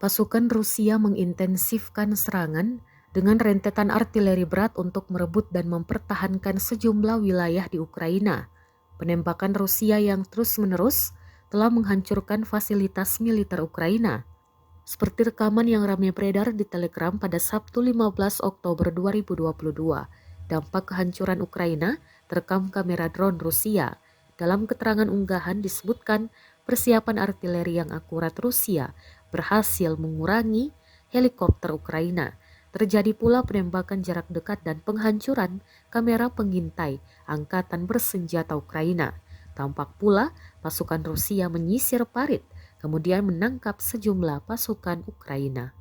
Pasukan Rusia mengintensifkan serangan dengan rentetan artileri berat untuk merebut dan mempertahankan sejumlah wilayah di Ukraina. Penembakan Rusia yang terus-menerus telah menghancurkan fasilitas militer Ukraina. Seperti rekaman yang ramai beredar di Telegram pada Sabtu 15 Oktober 2022, dampak kehancuran Ukraina terekam kamera drone Rusia. Dalam keterangan unggahan disebutkan persiapan artileri yang akurat Rusia berhasil mengurangi helikopter Ukraina. Terjadi pula penembakan jarak dekat dan penghancuran kamera pengintai angkatan bersenjata Ukraina. Tampak pula pasukan Rusia menyisir parit kemudian menangkap sejumlah pasukan Ukraina.